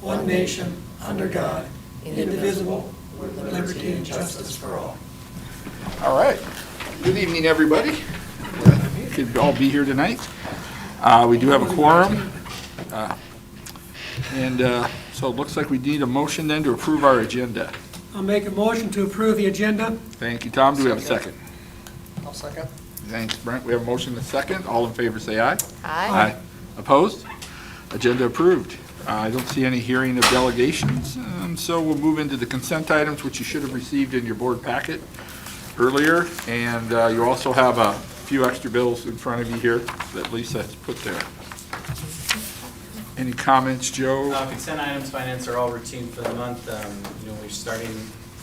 one nation, under God, indivisible, with liberty and justice for all. All right. Good evening, everybody. Good to all be here tonight. We do have a quorum. So it looks like we need a motion then to approve our agenda. I'll make a motion to approve the agenda. Thank you, Tom. Do we have a second? I'll second. Thanks, Brent. We have a motion and a second. All in favor, say aye. Aye. Opposed? Agenda approved. I don't see any hearing of delegations, so we'll move into the consent items, which you should have received in your board packet earlier. And you also have a few extra bills in front of you here that Lisa has put there. Any comments, Joe? Consent items, finance are all routine for the month. We're starting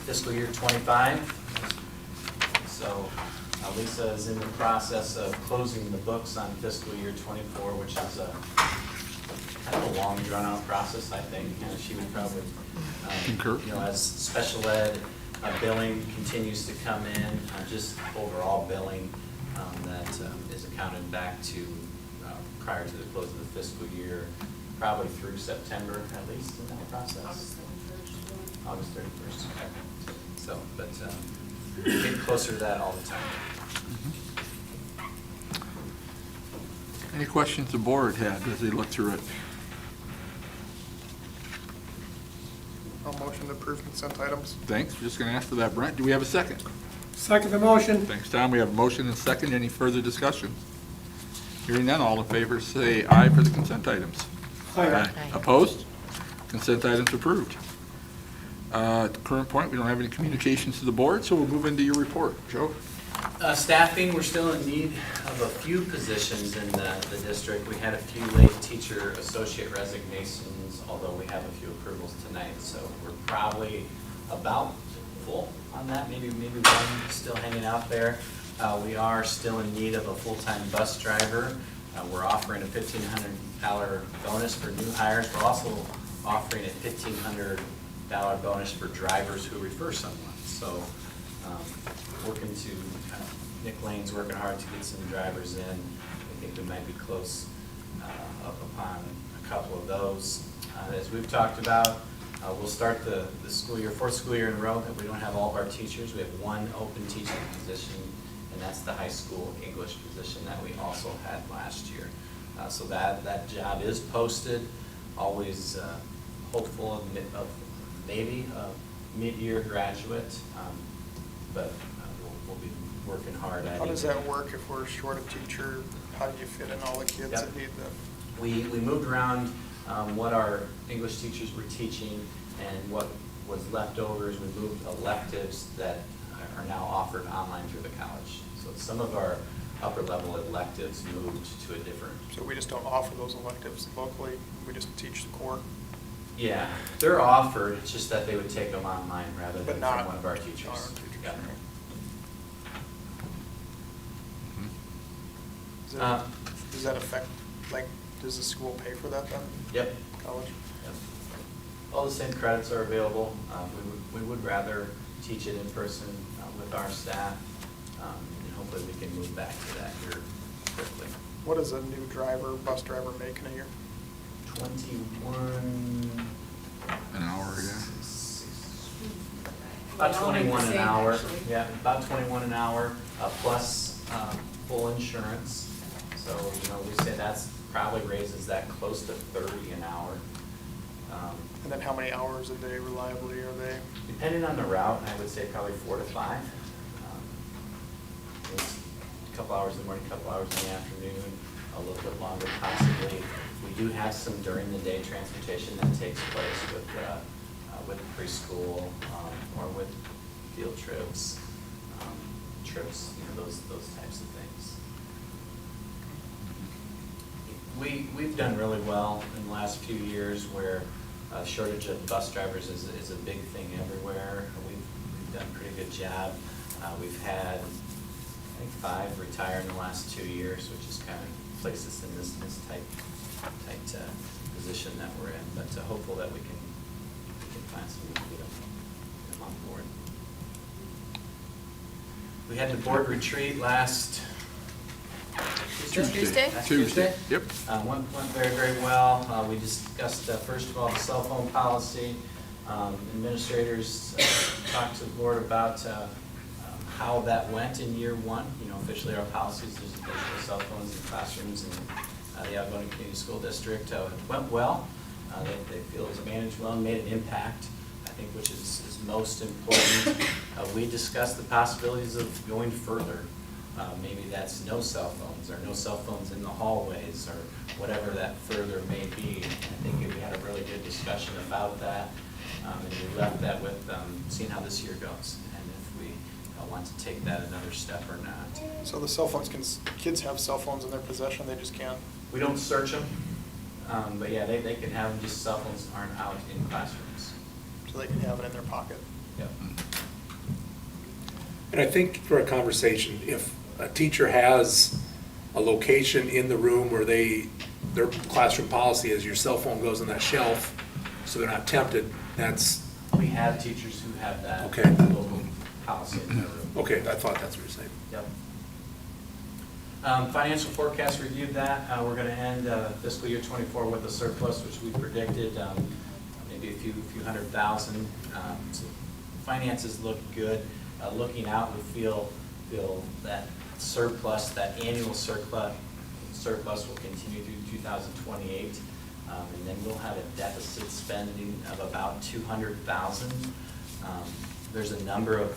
fiscal year 25. So Lisa is in the process of closing the books on fiscal year 24, which is kind of a long, drawn-out process, I think. She would probably, Concur. As special ed billing continues to come in, just overall billing that is accounted back to prior to the close of the fiscal year, probably through September at least in that process. August 31st. Okay. So, but get closer to that all the time. Any questions the board had as they looked through it? I'll motion to approve consent items. Thanks. We're just going to ask for that, Brent. Do we have a second? Second the motion. Thanks, Tom. We have a motion and a second. Any further discussion? Hearing none, all in favor say aye for the consent items. Aye. Opposed? Consent items approved. At the current point, we don't have any communications to the board, so we'll move into your report. Joe? Staffing, we're still in need of a few positions in the district. We had a few late teacher associate resignations, although we have a few approvals tonight. So we're probably about full on that, maybe one still hanging out there. We are still in need of a full-time bus driver. We're offering a $1,500 bonus for new hires. We're also offering a $1,500 bonus for drivers who refer someone. So working to, Nick Lane's working hard to get some drivers in. I think we might be close up upon a couple of those. As we've talked about, we'll start the school year, fourth school year in a row that we don't have all of our teachers. We have one open teaching position, and that's the high school English position that we also had last year. So that job is posted, always hopeful of maybe a mid-year graduate, but we'll be working hard at it. How does that work if we're short a teacher? How do you fit in all the kids that need them? We moved around what our English teachers were teaching, and what was left over is we moved electives that are now offered online through the college. So some of our upper level electives moved to a different. So we just don't offer those electives locally, we just teach the core? Yeah, they're offered, it's just that they would take them online rather But than not from one of our teachers. our teachers. Yeah. Does that affect, does the school pay for that then? Yep. College? Yep. All the same credits are available. We would rather teach it in person with our staff, and hopefully we can move back to that here quickly. What does a new bus driver make in a year? 21. An hour, yeah. About 21 an hour. Actually. Yeah, about 21 an hour, plus full insurance. So, we say that's probably raises that close to 30 an hour. And then how many hours a day reliably are they? Depending on the route, I would say probably 4 to 5. It's a couple hours in the morning, a couple hours in the afternoon, a little bit longer possibly. We do have some during the day transportation that takes place with preschool or with field trips, those types of things. We've done really well in the last few years where shortage of bus drivers is a big thing everywhere. We've done a pretty good job. We've had, I think, 5 retire in the last 2 years, which has kind of placed us in this tight position that we're in. But hopeful that we can find some way to get them on board. We had the board retreat last Tuesday? Last Tuesday, yep. Went very, very well. We discussed, first of all, the cell phone policy. Administrators talked to the board about how that went in year one. You know, officially our policies, there's no cell phones in classrooms in the outgoing community school district. It went well. They feel it was managed well and made an impact, I think, which is most important. We discussed the possibilities of going further. Maybe that's no cell phones, or no cell phones in the hallways, or whatever that further may be. I think we had a really good discussion about that, and we left that with seeing how this year goes, and if we want to take that another step or not. So the cell phones, kids have cell phones in their possession, they just can't? We don't search them, but yeah, they can have them, just cell phones aren't out in classrooms. So they can have it in their pocket? Yep. And I think for a conversation, if a teacher has a location in the room where their classroom policy is your cell phone goes on that shelf, so they're not tempted, that's, We have teachers who have that Okay. local policy in their room. okay, I thought that's what you're saying. Yep. Financial forecast, reviewed that. We're going to end fiscal year '24 with a surplus, which we predicted, maybe a few hundred thousand. So finances look good. Looking out, we feel that surplus, that annual surplus will continue through 2028. And then we'll have a deficit spending of about 200,000. There's a number of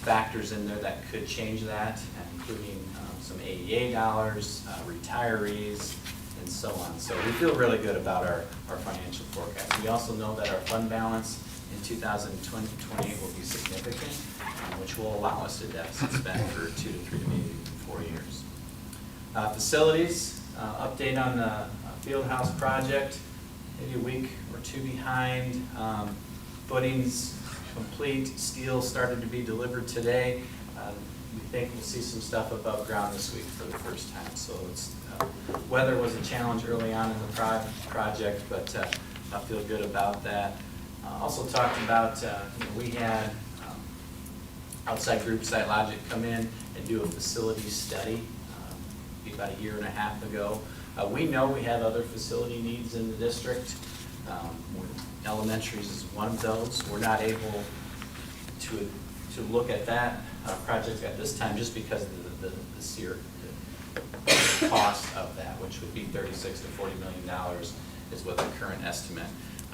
factors in there that could change that, including some AEA dollars, retirees, and so on. So we feel really good about our financial forecast. We also know that our fund balance in 2028 will be significant, which will allow us to deficit spend for 2 to 3 to maybe 4 years. Facilities, update on the field house project, maybe a week or two behind. Footings complete, steel started to be delivered today. We think we'll see some stuff above ground this week for the first time. So it's, weather was a challenge early on in the project, but I feel good about that. Also talked about, we had outside group SiteLogic come in and do a facility study about a year and a half ago. We know we have other facility needs in the district. Elementaries is one of those. We're not able to look at that project at this time just because of the sheer cost of that, which would be $36 to $40 million is what the current estimate.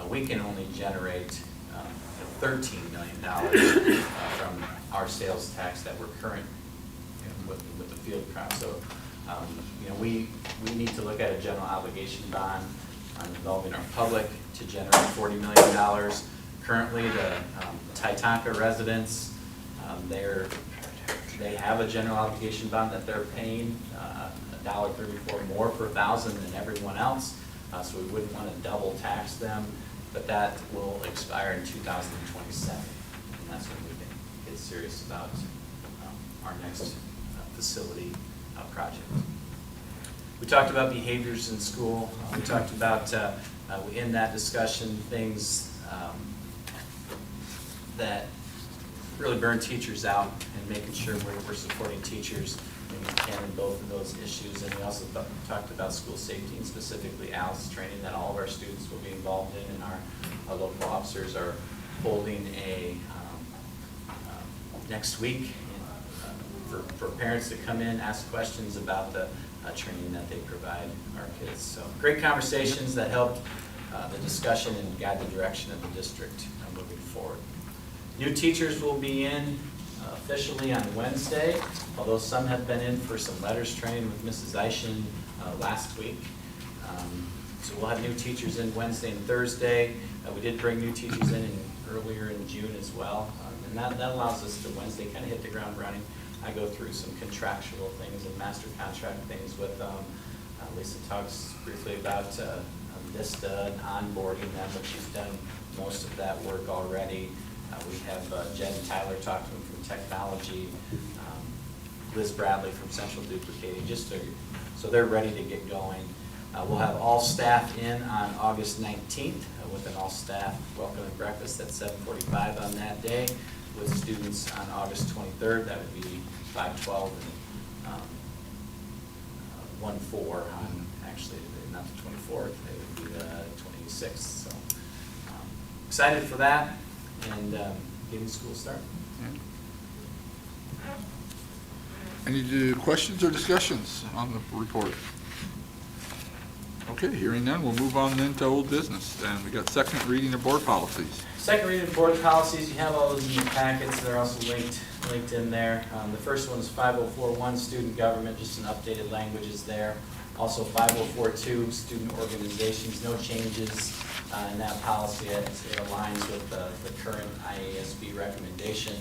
We can only generate $13 million from our sales tax that we're current with the field crop. So, we need to look at a general obligation bond involving our public to generate $40 million. Currently, the Titanca residents, they have a general obligation bond that they're paying $1.34 more per thousand than everyone else. So we wouldn't want to double tax them, but that will expire in 2027, and that's when we can get serious about our next facility project. We talked about behaviors in school. We talked about, in that discussion, things that really burn teachers out, and making sure we're supporting teachers when we can in both of those issues. And we also talked about school safety, and specifically ALS training that all of our students will be involved in, and our local officers are holding a next week for parents to come in, ask questions about the training that they provide our kids. So great conversations that helped the discussion and guide the direction of the district moving forward. New teachers will be in officially on Wednesday, although some have been in for some letters training with Mrs. Eishen last week. So we'll have new teachers in Wednesday and Thursday. We did bring new teachers in earlier in June as well, and that allows us to Wednesday kind of hit the ground running. I go through some contractual things and master contract things with Lisa talks briefly about Vista and onboarding them, but she's done most of that work already. We have Jen and Tyler talk to them from technology, Liz Bradley from Central Duplicating, so they're ready to get going. We'll have all staff in on August 19th with an all-staff welcome and breakfast at 7:45 on that day, with students on August 23rd. That would be 5:12 and 1/4 on, actually, not the 24th, it would be the 26th. So excited for that and getting school started. Any questions or discussions on the report? Okay, hearing none, we'll move on then to old business. And we got second reading of board policies. Second reading of board policies, you have all those in your packets. They're also linked in there. The first one is 504.1, student government, just an updated language is there. Also 504.2, student organizations, no changes in that policy. It aligns with the current IASB recommendation.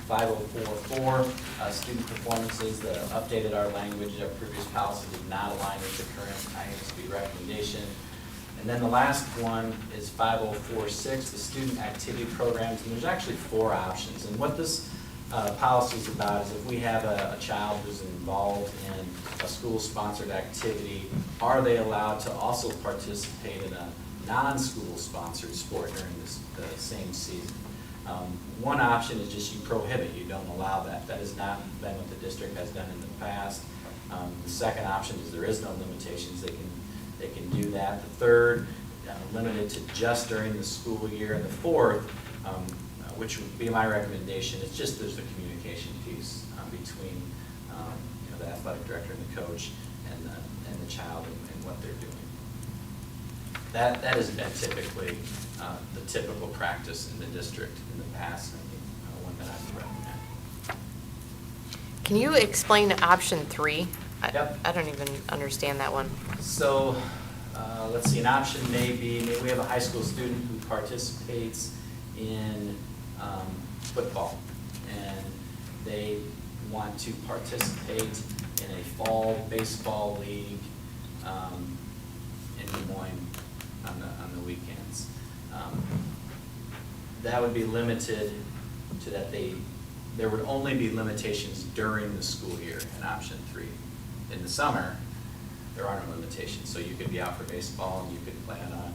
504.4, student performances, the updated our language. Our previous policy did not align with the current IASB recommendation. And then the last one is 504.6, the student activity programs, and there's actually 4 options. And what this policy is about is if we have a child who's involved in a school-sponsored activity, are they allowed to also participate in a non-school sponsored sport during the same season? One option is just you prohibit, you don't allow that. That has not been what the district has done in the past. The second option is there is no limitations, they can do that. The third, limited to just during the school year. And the fourth, which would be my recommendation, it's just there's the communication piece between the athletic director and the coach and the child and what they're doing. That has been typically the typical practice in the district in the past, and one that I would recommend. Can you explain option 3? Yep. I don't even understand that one. So, let's see, an option may be, maybe we have a high school student who participates in football, and they want to participate in a fall baseball league in Des Moines on the weekends. That would be limited to that there would only be limitations during the school year in option 3. In the summer, there are no limitations. So you could be out for baseball and you could play on a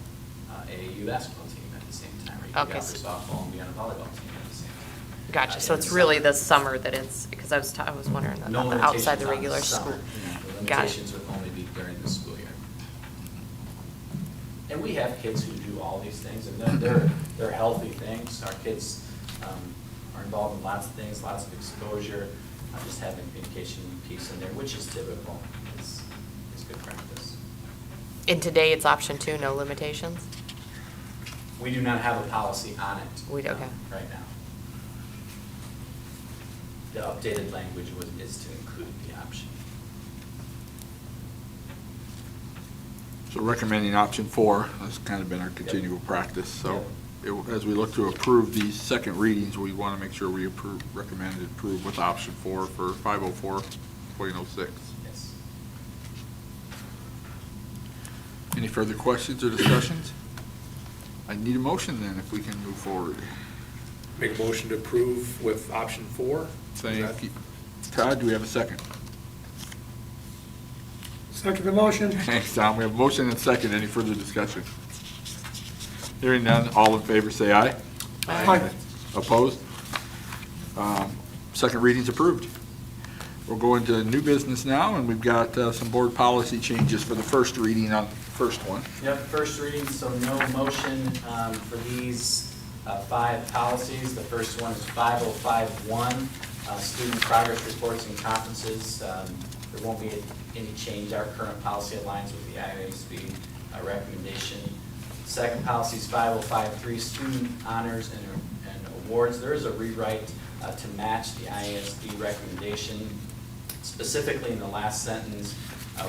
AAU basketball team at the same time. Or you could be out for softball and be on a volleyball team at the same time. Gotcha. So it's really the summer that it's, because I was wondering No about the outside the regular limitations on school. the summer. The Got it. limitations would only be during the school year. And we have kids who do all these things, and they're healthy things. Our kids are involved in lots of things, lots of exposure. Just having a communication piece in there, which is typical, is good practice. And today it's option 2, no limitations? We do not have a policy on it. Okay. Right now. The updated language is to include the option. So recommending option 4, that's kind of been our continual practice. So as we look to approve these second readings, we want to make sure we recommend and approve with option 4 for 504.06. Yes. Any further questions or discussions? I need a motion then if we can move forward. Make a motion to approve with option 4. Thank you. Todd, do we have a second? Second the motion. Thanks, Tom. We have a motion and a second. Any further discussion? Hearing none, all in favor say aye. Aye. Opposed? Second reading's approved. We'll go into new business now, and we've got some board policy changes for the first reading on the first one. Yep, first reading, so no motion for these 5 policies. The first one is 505.1, student progress reports and conferences. There won't be any change. Our current policy aligns with the IASB recommendation. Second policy is 505.3, student honors and awards. There is a rewrite to match the IASB recommendation. Specifically in the last sentence,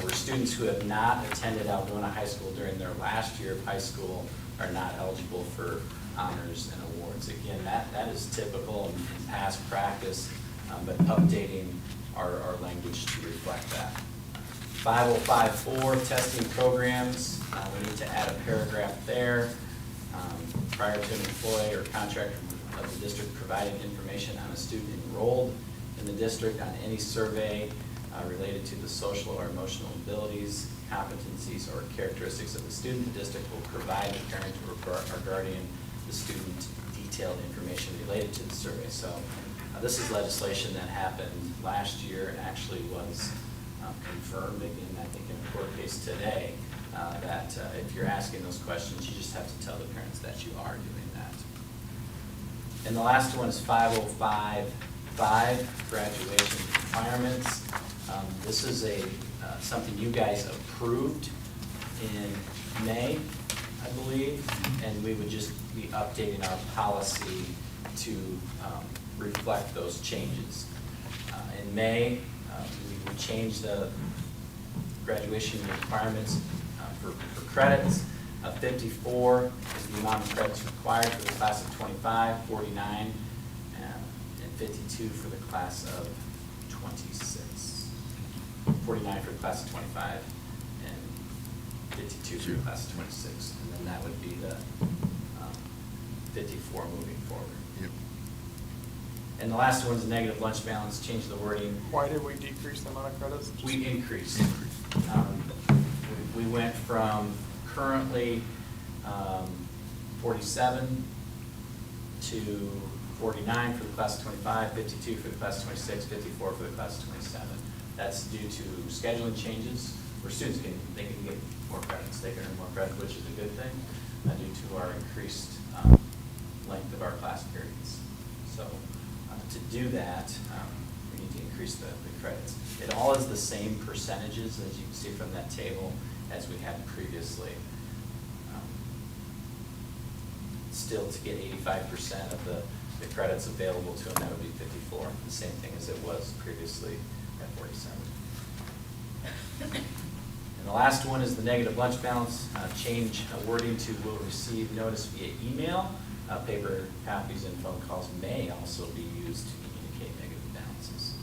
where students who have not attended Aldona High School during their last year of high school are not eligible for honors and awards. Again, that is typical in past practice, but updating our language to reflect that. 505.4, testing programs. We need to add a paragraph there. Prior to an employee or contractor of the district providing information on a student enrolled in the district on any survey related to the social or emotional abilities, competencies, or characteristics of the student, the district will provide the parent or guardian the student detailed information related to the survey. So this is legislation that happened last year and actually was confirmed, again, I think in a court case today, that if you're asking those questions, you just have to tell the parents that you are doing that. And the last one is 5055, graduation requirements. This is something you guys approved in May, I believe, and we would just be updating our policy to reflect those changes. In May, we would change the graduation requirements for credits. 54 is the amount of credits required for the class of 25, 49, and 52 for the class of 26. 49 for the class of 25 and 52 for the class of 26. And then that would be the 54 moving forward. Yep. And the last one's negative lunch balance, change the wording. Why did we decrease the amount of credits? We increased. We went from currently 47 to 49 for the class of 25, 52 for the class of 26, 54 for the class of 27. That's due to scheduling changes where students can get more credits. They can earn more credit, which is a good thing, due to our increased length of our class periods. So to do that, we need to increase the credits. It all is the same percentages, as you can see from that table, as we had previously. Still, to get 85% of the credits available to them, that would be 54. The same thing as it was previously at 47. And the last one is the negative lunch balance. Change wording to will receive notice via email. Paper copies and phone calls may also be used to communicate negative balances.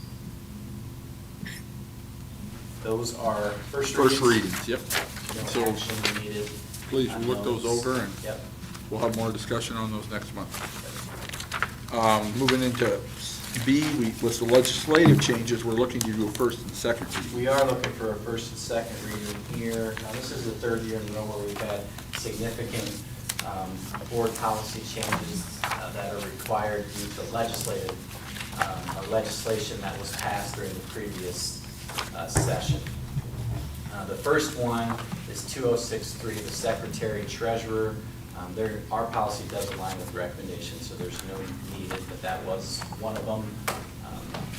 Those are first readings, yep. No So action needed. please on look those over, and Yep. we'll have more discussion on those next month. Moving into B, with the legislative changes, we're looking to do a first and second reading. We are looking for a first and second reading here. Now, this is the third year in a row where we've had significant board policy changes that are required due to legislation that was passed during the previous session. The first one is 2063, the secretary treasurer. Our policy does align with recommendations, so there's no needed, but that was one of them.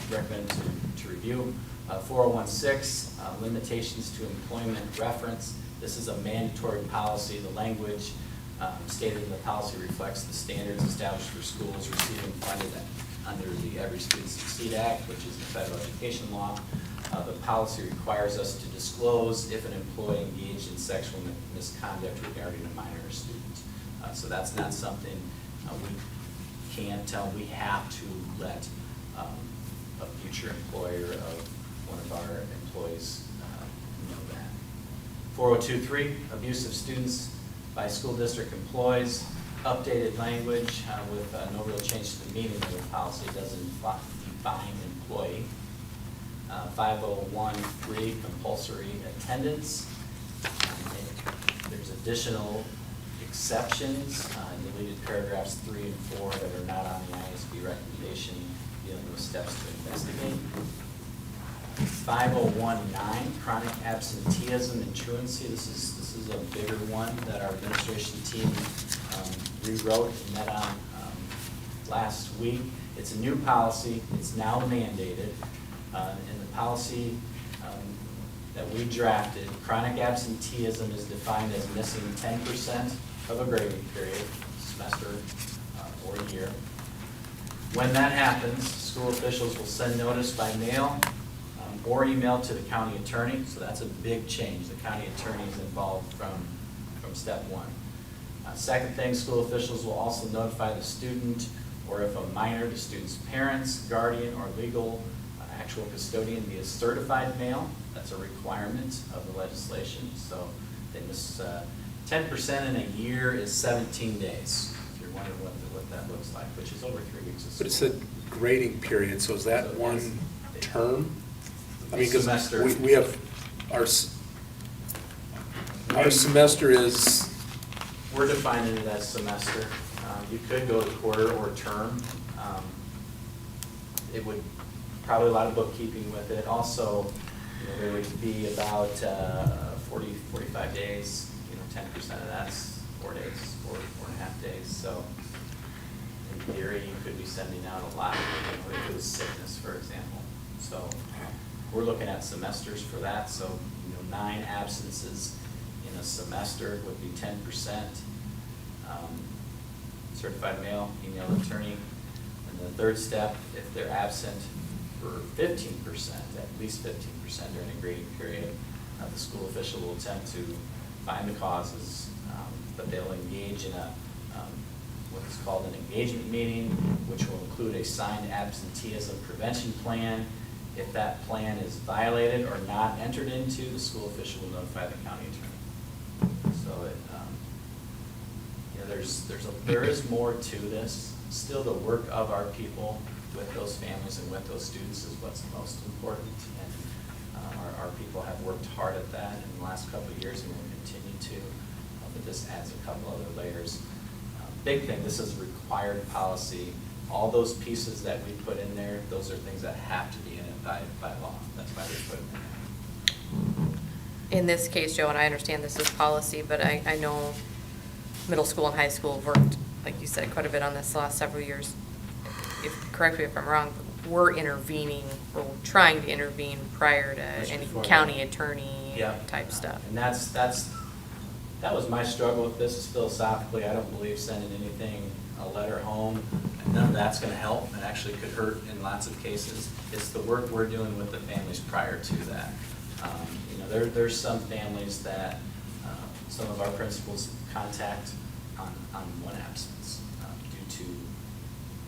Recommend to review. 4016, limitations to employment reference. This is a mandatory policy. The language stated in the policy reflects the standards established for schools receiving funded under the Every Student Succeed Act, which is the federal education law. The policy requires us to disclose if an employee engaged in sexual misconduct regarding a minor student. So that's not something we can't tell. We have to let a future employer of one of our employees know that. 4023, abuse of students by school district employees. Updated language with no real change to the meaning of the policy. It doesn't define employee. 5013, compulsory attendance. There's additional exceptions, deleted paragraphs 3 and 4 that are not on the ISB recommendation dealing with steps to investigate. 5019, chronic absenteeism and truancy. This is a bigger one that our administration team rewrote and met on last week. It's a new policy. It's now mandated. In the policy that we drafted, chronic absenteeism is defined as missing 10% of a grading period, semester or year. When that happens, school officials will send notice by mail or email to the county attorney. So that's a big change. The county attorney is involved from step one. Second thing, school officials will also notify the student, or if a minor, the student's parents, guardian, or legal actual custodian via certified mail. That's a requirement of the legislation. So they miss 10% in a year is 17 days. If you're wondering what that looks like, which is over 3 weeks of school. But it's a grading period, so is that So one yes. term? I mean, because Semester. we have, our semester is, We're defining it as semester. You could go to quarter or term. It would probably a lot of bookkeeping with it. Also, there would be about 45 days, 10% of that's 4 days, 4.5 days. So in theory, you could be sending out a lot, if it was sickness, for example. So we're looking at semesters for that. So 9 absences in a semester would be 10%. Certified mail, email attorney. And the third step, if they're absent for 15%, at least 15% during a grading period, the school official will attempt to find the causes, but they'll engage in a what is called an engagement meeting, which will include a signed absenteeism prevention plan. If that plan is violated or not entered into, the school official will notify the county attorney. So it, there is more to this. Still, the work of our people with those families and with those students is what's most important. And our people have worked hard at that in the last couple of years and will continue to. But this adds a couple other layers. Big thing, this is required policy. All those pieces that we put in there, those are things that have to be in it by law. That's why we put them in there. In this case, Joe, and I understand this is policy, but I know middle school and high school have worked, like you said, quite a bit on this the last several years. Correct me if I'm wrong, but we're trying to intervene prior to any county attorney type stuff. And that was my struggle with this, is philosophically, I don't believe sending anything, a letter home, none of that's gonna help, and actually could hurt in lots of cases. It's the work we're doing with the families prior to that. There's some families that some of our principals contact on one absence due to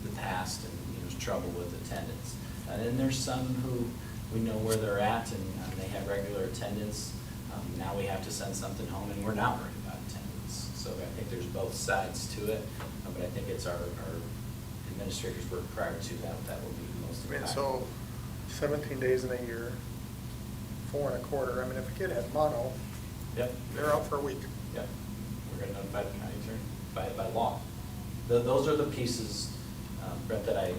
the past and trouble with attendance. And then there's some who we know where they're at and they have regular attendance. Now we have to send something home and we're not worried about attendance. So I think there's both sides to it, but I think it's our administrators' work prior to that will be most impactful. So 17 days in a year, 4 1/4. I mean, if a kid had mono, Yep. they're out for a week. Yep. We're going to notify the county attorney by law. Those are the pieces, Brett, that I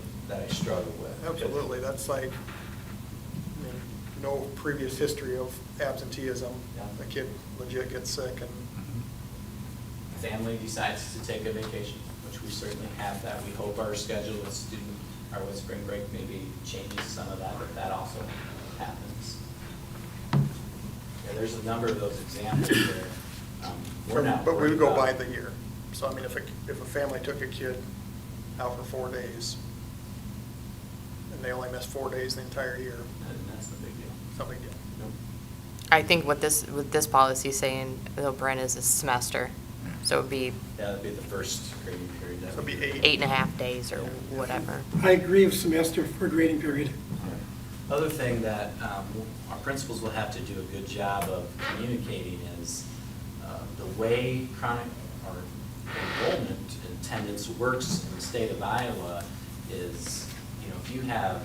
struggle with. Absolutely, that's like, I mean, no previous history of absenteeism. Yeah. The kid legit gets sick and Family decides to take a vacation, which we certainly have that. We hope our schedule with spring break maybe changes some of that, but that also happens. Yeah, there's a number of those examples where we're not. But we would worried go about- by the year. So I mean, if a family took a kid out for 4 days, and they only missed 4 days the entire year, And that's the big deal. it's no big deal. Nope. I think what this policy saying, though, Brent, is a semester. So it would be Yeah, that'd be the first grading period. So it'd be 8.5 days or whatever. I agree with semester for grading period. Other thing that our principals will have to do a good job of communicating is the way chronic or enrollment attendance works in the state of Iowa is, if you have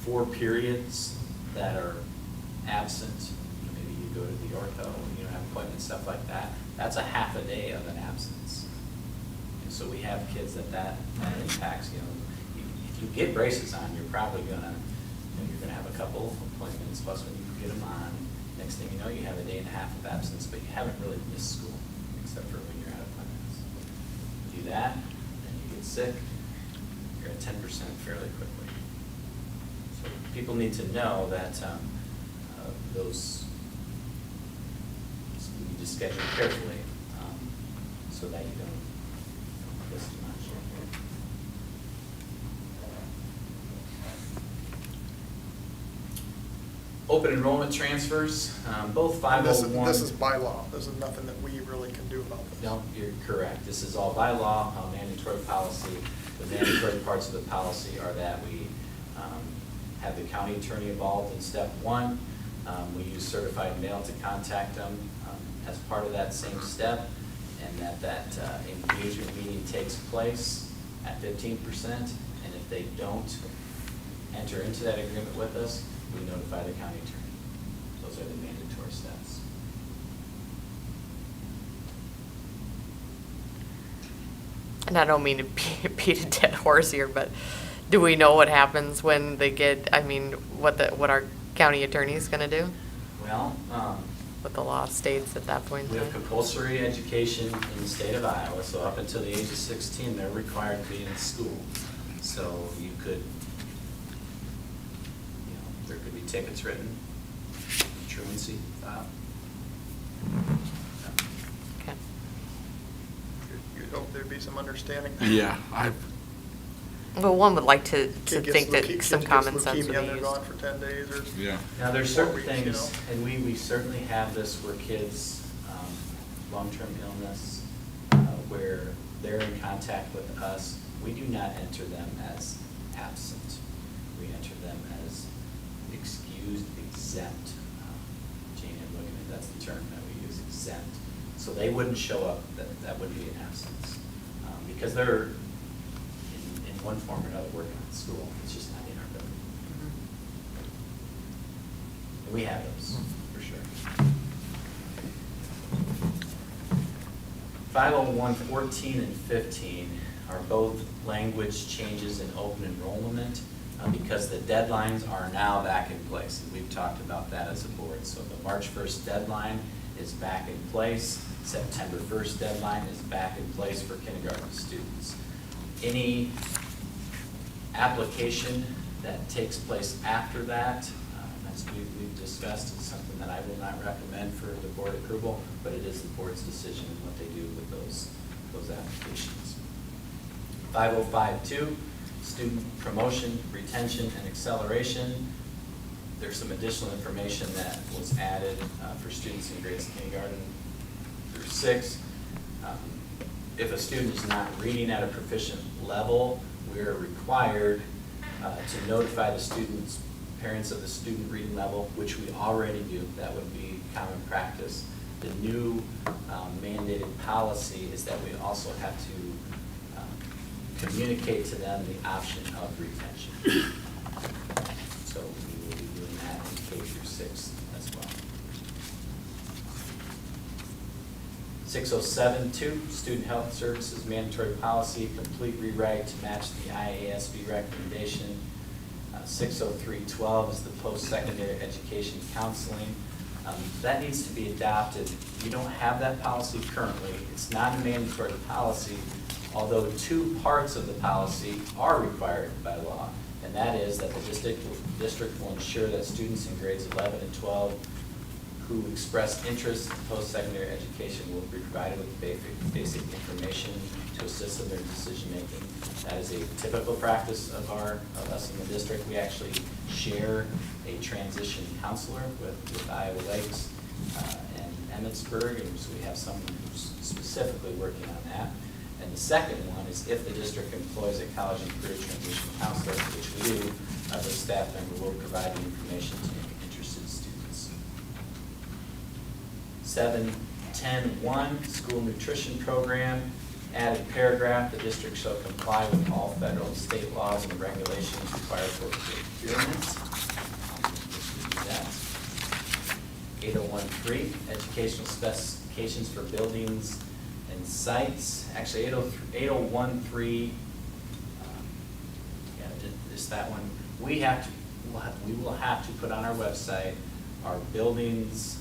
4 periods that are absent, maybe you go to the ortho, have appointments, stuff like that, that's a half a day of an absence. And so we have kids that impacts, if you get braces on, you're probably gonna, you're gonna have a couple appointments, plus when you get them on, next thing you know, you have a day and a half of absence, but you haven't really missed school, except for when you're at appointments. You do that, then you get sick, you're at 10% fairly quickly. So people need to know that those, you need to schedule carefully so that you don't miss too much. Open enrollment transfers, both 501. This is by law. This is nothing that we really can do about this. No, you're correct. This is all by law, mandatory policy. The mandatory parts of the policy are that we have the county attorney involved in step 1. We use certified mail to contact them as part of that same step, and that engagement meeting takes place at 15%. And if they don't enter into that agreement with us, we notify the county attorney. Those are the mandatory steps. And I don't mean to beat a dead horse here, but do we know what happens when they get, what our county attorney's gonna do, Well, what the law states at that point in we have time. compulsory education in the state of Iowa, so up until the age of 16, they're required to be in school. So you could, there could be tickets written, truancy filed. Okay. You'd hope there'd be some understanding. Yeah, Well, one would like to Kid gets think that kid some gets common sense would leukemia and be they're used. gone for 10 days or. yeah. Now, there's 4 certain weeks, things, and we certainly have this where kids, long-term illness, where they're in contact with us, we do not enter them as absent. We enter them as excused, exempt. Jane, I'm looking at, that's the term that we use, exempt. So they wouldn't show up, that would be an absence. Because they're in one form or another working at school, it's just not in our building. And we have those, for sure. 501.14 and 15 are both language changes in open enrollment because the deadlines are now back in place. And we've talked about that as a board. So the March 1st deadline is back in place. September 1st deadline is back in place for kindergarten students. Any application that takes place after that, as we've discussed, is something that I will not recommend for the board approval, but it is the board's decision and what they do with those applications. 505.2, student promotion, retention, and acceleration. There's some additional information that was added for students in grades kindergarten through 6. If a student is not reading at a proficient level, we're required to notify the students, parents of the student reading level, which we already do. That would be common practice. The new mandated policy is that we also have to communicate to them the option of retention. So we will be doing that in K through 6 as well. 607.2, student health services mandatory policy, complete rewrite to match the IASB recommendation. 603.12 is the post-secondary education counseling. That needs to be adopted. We don't have that policy currently. It's not a mandatory policy, although 2 parts of the policy are required by law. And that is that the district will ensure that students in grades 11 and 12 who express interest in post-secondary education will be provided with basic information to assist in their decision-making. That is a typical practice of us in the district. We actually share a transition counselor with Iowa Lakes and Emmitsburg, and so we have someone who's specifically working on that. And the second one is if the district employs a college and career transition counselor, which we do, the staff member will provide the information to interested students. 7.10.1, school nutrition program. Added paragraph, the district shall comply with all federal and state laws and regulations required for procurement. 801.3, educational specifications for buildings and sites. Actually, 801.3, just that one. We will have to put on our website our buildings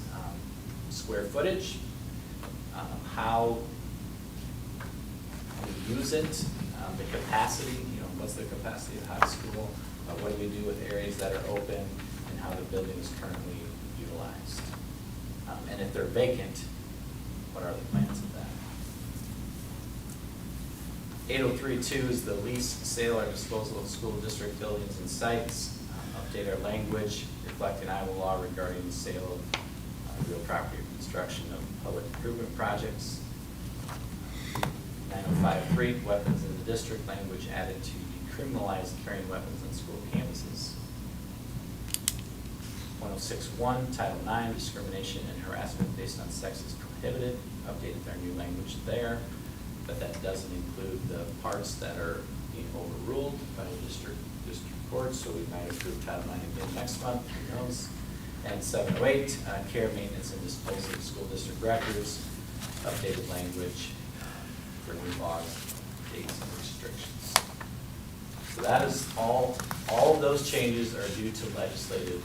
square footage, how we use it, the capacity, what's the capacity of high school, what do we do with areas that are open, and how the building is currently utilized. And if they're vacant, what are the plans of that? 803.2 is the lease, sale, or disposal of school district buildings and sites. Update our language reflecting Iowa law regarding the sale of real property or construction of public improvement projects. 905.3, weapons in the district, language added to decriminalize carrying weapons on school campuses. 106.1, Title IX, discrimination and harassment based on sex is prohibited. Updated our new language there, but that doesn't include the parts that are being overruled by the district court, so we might approve Title IX again next month, who knows. And 708, care, maintenance, and disposal of school district records. Updated language for new laws, dates, and restrictions. So that is all of those changes are due to legislative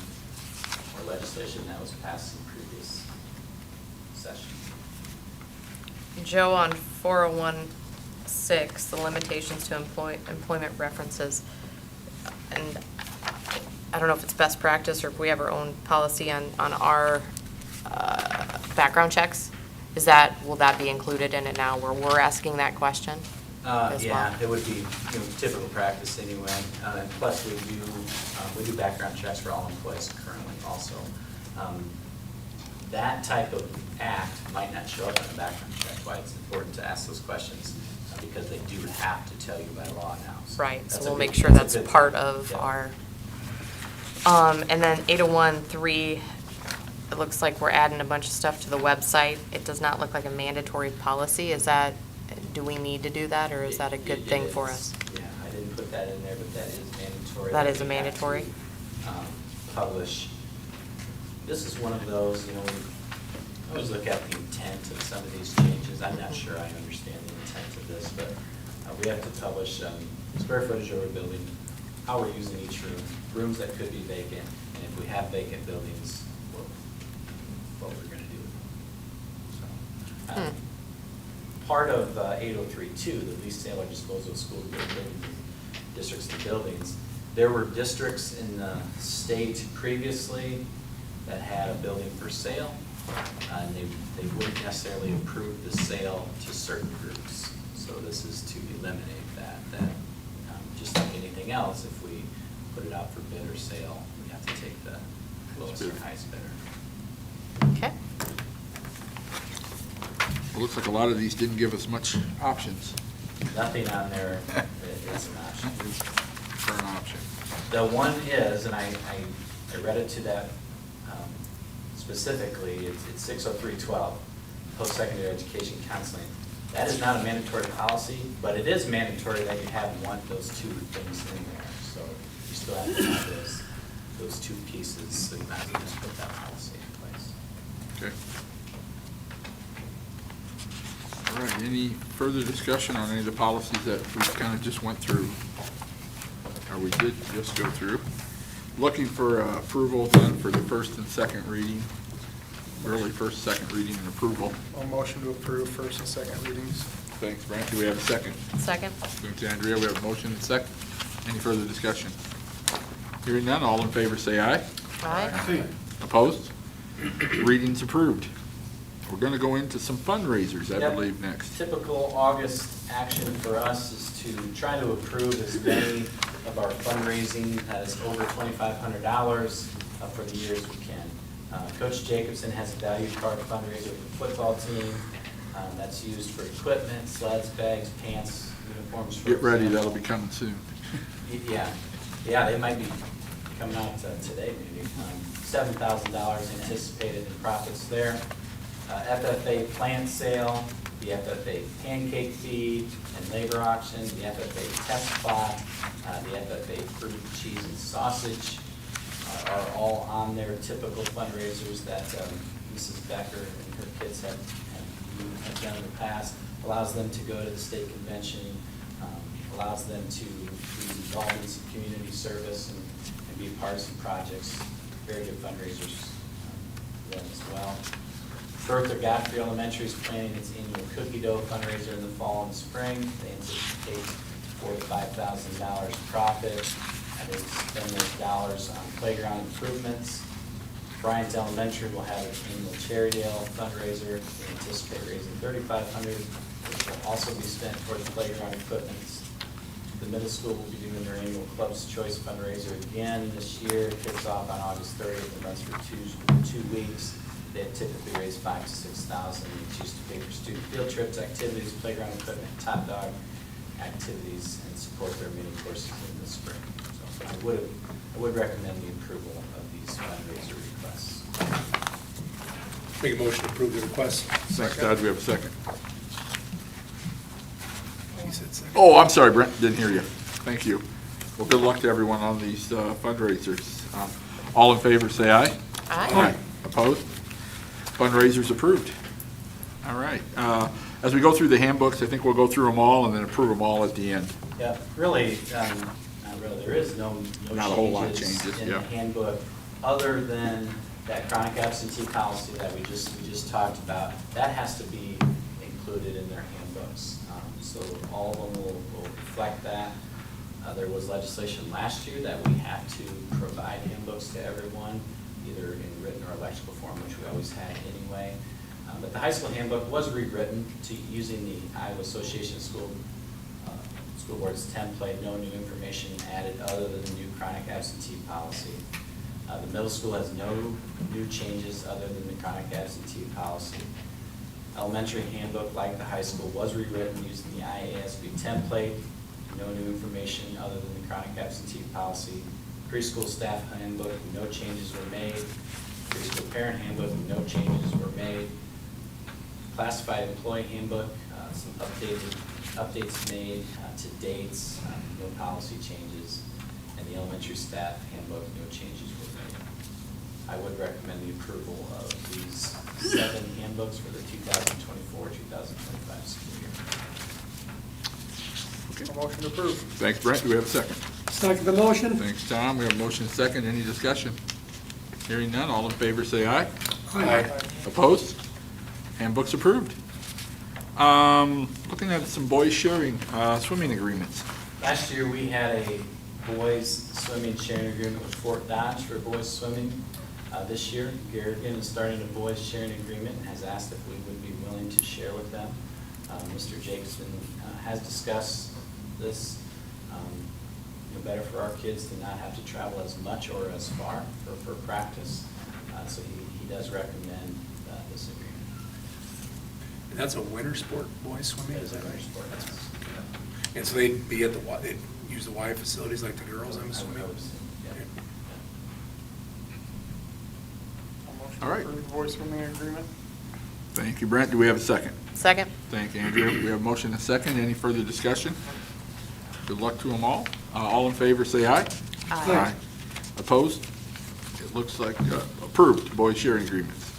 the legislation that was passed in previous session. Joe, on 401(6), the limitations to employment references, and I don't know if it's best practice or if we have our own policy on our background checks. Will that be included in it now where we're asking that question? As Yeah, well? it would be, typical practice anyway. And plus, we do background checks for all employees currently also. That type of act might not show up in a background check, why it's important to ask those questions, because they do have to tell you by law now. Right, That's so a we'll good- make sure a that's good part thing. of Yeah. our, and then 801(3), it looks like we're adding a bunch of stuff to the website. It does not look like a mandatory policy. Do we need to do that, or is that a good It thing for is. us? Yeah, I didn't put that in there, but that is mandatory. That is a we have mandatory? to, Publish. This is one of those, we always look at the intent of some of these changes. I'm not sure I understand the intent of this, but we have to publish square footage over building, how we're using each room, rooms that could be vacant, and if we have vacant buildings, what we're going to do with them. So, part of 803.2, the lease, sale, or disposal of school buildings, districts and buildings, there were districts in the state previously that had a building for sale, and they wouldn't necessarily approve the sale to certain groups. So this is to eliminate that just like anything else, if we put it out for bid or sale, we have to take the lowest or highest bidder. Okay. It looks like a lot of these didn't give us much options Nothing on there is an option. for an option. The one is, and I read it to that specifically, it's 60312, post-secondary education counseling. That is not a mandatory policy, but it is mandatory that you want those two things in there. So you still have to have those two pieces, so you might as well just put that policy in place. Okay. All right, any further discussion on any of the policies that we kind of just went through? Or we did just go through? Looking for approval then for the first and second reading, really first, second reading and approval. I'll motion to approve first and second readings. Thanks, Brent. Do we have a second? Second? Thanks, Andrea. We have a motion and a second. Any further discussion? Hearing none, all in favor say aye. Aye. Opposed? Reading's approved. We're going to go into some fundraisers, I Yep. believe, next. Typical August action for us is to try to approve as many of our fundraising as over $2,500 for the year as we can. Coach Jacobson has a value card fundraiser for the football team. That's used for equipment, sleds, bags, pants, uniforms. for Get ready, example. that'll be coming soon. Yeah, they might be coming out today maybe. $7,000 anticipated in profits there. FFA plant sale, the FFA pancake feed and labor auction, the FFA test plot, the FFA fruit, cheese, and sausage are all on their typical fundraisers that Mrs. Becker and her kids have done in the past. Allows them to go to the state convention, allows them to be involved in some community service and be a part of some projects. Very good fundraisers for them as well. Bertha Godfrey Elementary is planning its annual cookie dough fundraiser in the fall and spring. They anticipate $4,000 to $5,000 profit. They spend those dollars on playground improvements. Bryant Elementary will have its annual Cherry Dale fundraiser. They anticipate raising $3,500, which will also be spent towards playground equipment. The middle school will be doing their annual Club's Choice fundraiser again this year. It kicks off on August 30th and runs for two weeks. They typically raise $5,000 to $6,000. It's used to pay for student field trips, activities, playground equipment, top dog activities, and support their mini courses in the spring. So I would recommend the approval of these fundraiser requests. Make a motion to approve the request. Thanks, Todd. Do we have a second? He said second. Oh, I'm sorry, Brent, didn't hear you. Thank you. Well, good luck to everyone on these fundraisers. All in favor, say aye. Aye. Opposed? Fundraisers approved. All right. As we go through the handbooks, I think we'll go through them all and then approve them all at the end. Yeah, really, not really, there is no Not a whole lot of changes changes, in yeah. the handbook, other than that chronic absentee policy that we just talked about, that has to be included in their handbooks. So all of them will reflect that. There was legislation last year that we have to provide handbooks to everyone, either in written or electrical form, which we always had anyway. But the high school handbook was rewritten to using the Iowa Association of School Boards template, no new information added other than the new chronic absentee policy. The middle school has no new changes other than the chronic absentee policy. Elementary handbook, like the high school, was rewritten using the IASB template, no new information other than the chronic absentee policy. Preschool staff handbook, no changes were made. Preschool parent handbook, no changes were made. Classified employee handbook, some updates made to dates, no policy changes. And the elementary staff handbook, no changes were made. I would recommend the approval of these 7 handbooks for the 2024-2025 school year. A motion to approve. Thanks, Brent. Do we have a second? Second the motion? Thanks, Tom. We have a motion second. Any discussion? Hearing none, all in favor say aye. Aye. Opposed? Handbook's approved. Looking at some boys sharing swimming agreements. Last year, we had a boys swimming sharing agreement with Fort Dodge for boys swimming. This year, Garrigan is starting a boys sharing agreement and has asked if we would be willing to share with them. Mr. Jacobson has discussed this, better for our kids to not have to travel as much or as far for practice. So he does recommend this agreement. And that's a winter sport, boys swimming, That is is a that right? winter sport, yes. And so they'd be at they'd use the Y facilities like the girls, I'm I would assuming? hope so, yeah. A motion All right. to approve the boys swimming agreement. Thank you, Brent. Do we have a second? Second? Thank you, Andrea. We have a motion and a second. Any further discussion? Good luck to them all. All in favor, say aye. Aye. Opposed? It looks like approved, boys sharing agreements.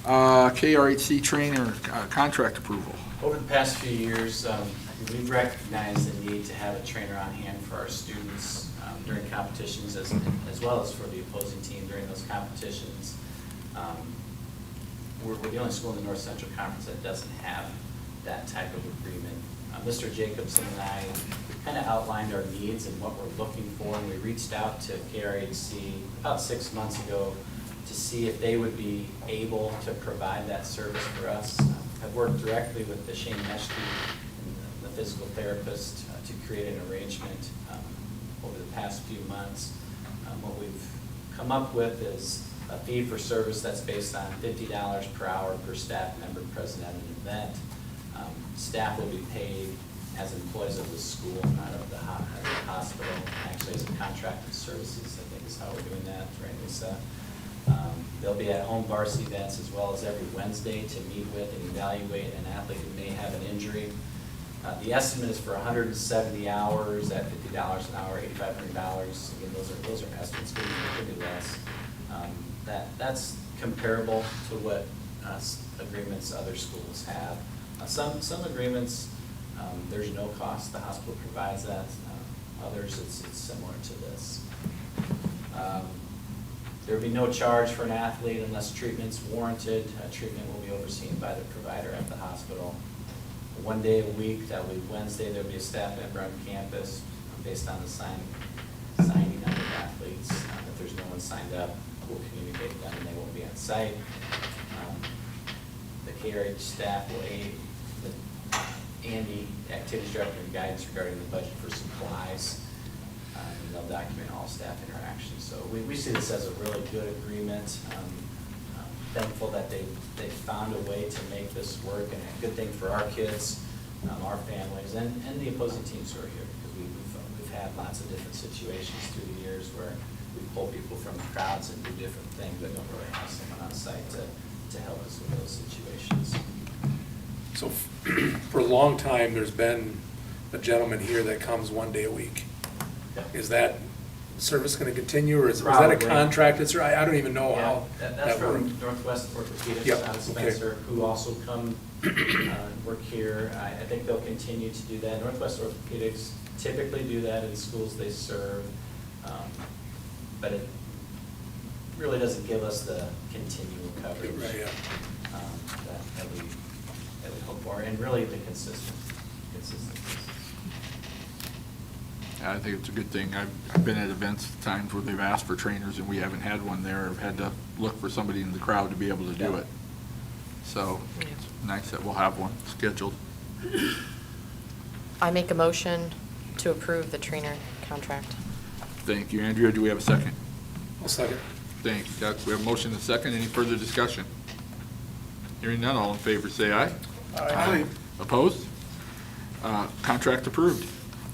KRHC trainer contract approval. Over the past few years, we've recognized the need to have a trainer on hand for our students during competitions as well as for the opposing team during those competitions. We're the only school in the North Central Conference that doesn't have that type of agreement. Mr. Jacobson and I kind of outlined our needs and what we're looking for, and we reached out to KRHC about 6 months ago to see if they would be able to provide that service for us. I've worked directly with the Shane Meschke, the physical therapist, to create an arrangement over the past few months. What we've come up with is a fee for service that's based on $50 per hour per staff member present at an event. Staff will be paid as employees of the school, not of the hospital. Actually, as a contracted services, I think is how we're doing that, right, Lisa? They'll be at home varsity events as well as every Wednesday to meet with and evaluate an athlete who may have an injury. The estimate is for 170 hours at $50 an hour, $8,500. Again, those are estimates, could be less. That's comparable to what agreements other schools have. Some agreements, there's no cost, the hospital provides that. Others, it's similar to this. There will be no charge for an athlete unless treatment's warranted. Treatment will be overseen by the provider at the hospital. 1 day a week, that week Wednesday, there will be a staff member on campus based on the signing of the athletes. If there's no one signed up, we'll communicate with them and they won't be on site. The KRH staff will aid with Andy, the activities director, and guidance regarding the budget for supplies. And they'll document all staff interactions. So we see this as a really good agreement. Thankful that they found a way to make this work, and a good thing for our kids, our families, and the opposing teams who are here, because we've had lots of different situations through the years where we pull people from the crowds and do different things, but don't really have someone on site to help us with those situations. So for a long time, there's been a gentleman here that comes 1 day a week. Yeah. Is that service going to continue, or is that a Probably. contracted, I don't even know Yeah, how that's that from works. Northwest Orthopedics Yep, out of okay. Spencer, who also come work here. I think they'll continue to do that. Northwest Orthopedics typically do that in schools they serve, but really doesn't give us the continual coverage Right, yeah. that we hope for, and really the consistency. I think it's a good thing. I've been at events times where they've asked for trainers and we haven't had one there. I've had to look for somebody in the crowd to be able to do Yeah. it. So it's nice that we'll have one scheduled. I make a motion to approve the trainer contract. Thank you, Andrea. Do we have a second? I'll second. Thank you, Doug. We have a motion and a second. Any further discussion? Hearing none, all in favor say aye. Aye. Opposed? Contract approved.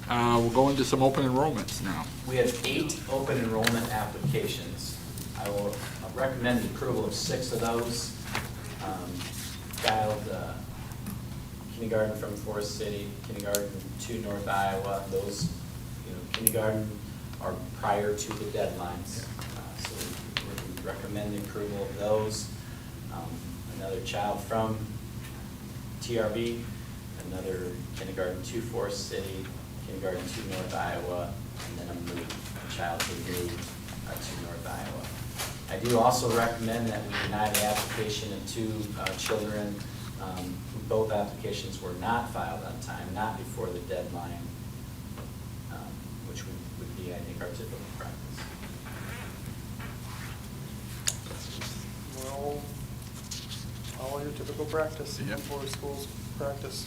We'll go into some open enrollments now. We have 8 open enrollment applications. I will recommend approval of 6 of those. Child kindergarten from Forest City, kindergarten to North Iowa. Those, kindergarten are prior to the deadlines. So we recommend the approval of those. Another child from TRB, another kindergarten to Forest City, kindergarten to North Iowa, and then a child who moved to North Iowa. I do also recommend that we deny the application of 2 children. Both applications were not filed on time, not before the deadline, which would be, I think, our typical practice. Well, follow your typical practice Yep. before school's practice.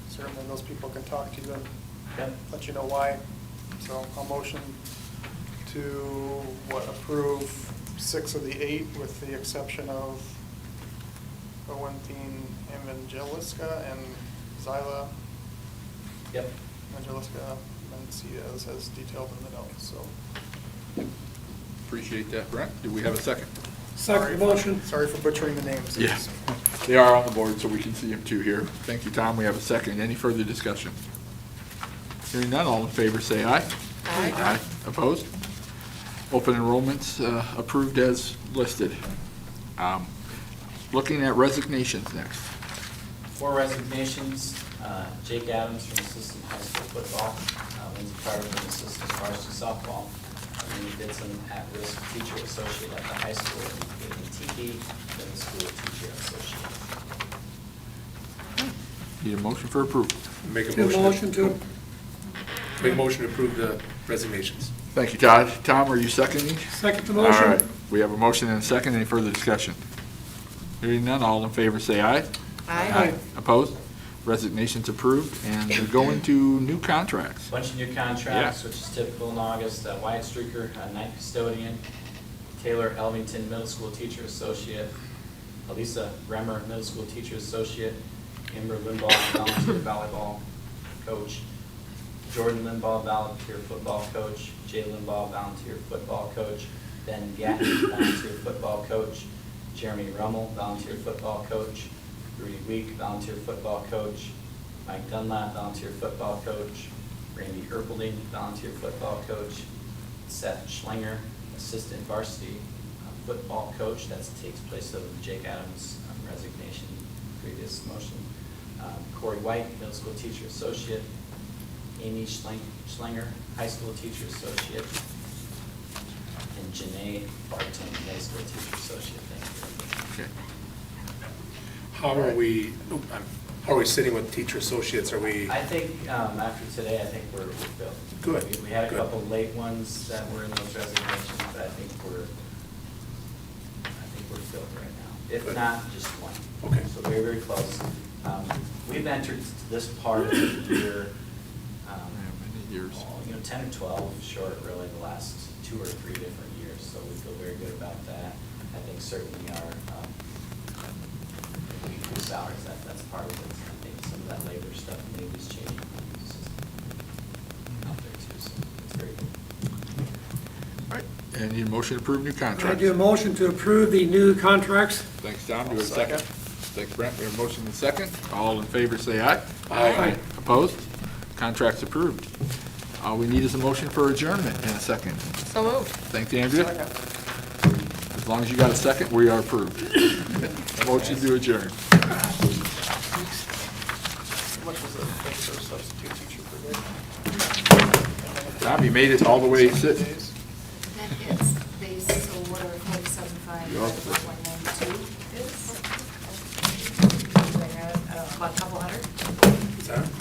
Certainly those people can talk to you and Yep. let you know why. So I'll motion to, approve 6 of the 8 with the exception of Owenthine Evangeliska and Zyla Yep. Evangeliska Mencias as detailed in the notes, so. Appreciate that, Brent. Do we have a second? Second motion. Sorry for butchering the names. Yes. They are on the board, so we can see them too here. Thank you, Tom. We have a second. Any further discussion? Hearing none, all in favor say aye. Aye. Opposed? Open enrollments approved as listed. Looking at resignations next. 4 resignations, Jake Adams from assistant high school football, Lindsey Carter from assistant varsity softball, and we did some at-risk teacher associate at the high school, and TP, middle school teacher associate. Need a motion for approval. Make a motion to approve the resignations. Thank you, Todd. Tom, are you seconding? Second the All right. We have a motion and a second. Any further discussion? Hearing none, all in favor say aye. Aye. Opposed? Resignations approved, and we go into new contracts. Bunch of new contracts, which is typical in August. Wyatt Streaker, night custodian. Taylor Elvington, middle school teacher associate. Elisa Remmer, middle school teacher associate. Amber Limbaugh, volunteer volleyball coach. Jordan Limbaugh, volunteer football coach. Jay Limbaugh, volunteer football coach. Ben Gatton, volunteer football coach. Jeremy Rummel, volunteer football coach. Rudy Week, volunteer football coach. Mike Dunlap, volunteer football coach. Randy Erpelding, volunteer football coach. Seth Schlinger, assistant varsity football coach. That takes place of Jake Adams' resignation, previous motion. Corey White, middle school teacher associate. Amy Schlinger, high school teacher associate. And Janae Barton, middle school teacher associate. Thank you. Okay. How are we sitting with teacher associates? Are we? I think after today, I think we're filled. Good, We had a good. couple late ones that were in those resignations, but I think we're filled right now. If Good. not, just one. Okay. So very, very close. We've entered this part of the year, Many years. 10 or 12 short really the last 2 or 3 different years, so we feel very good about that. I think certainly our weekly salaries, that's part of it. I think some of that labor stuff maybe is changing. It's just out there too, so it's very good. All right, and need a motion to approve new I contracts. do a motion to approve the new contracts. Thanks, Tom. Do we have a second? Second. Thanks, Brent. We have a motion and a second. All in favor, say aye. Aye. Opposed? Contracts approved. All we need is a motion for adjournment in a second. So moved. Thanks, Andrea. As long as you got a second, we are approved. Motion to adjourn. How much was it for a substitute teacher per day? Tom, you made it all the way. Sit. Days? That is based, so what are You're all set. 192 is? About a couple hundred? Is that?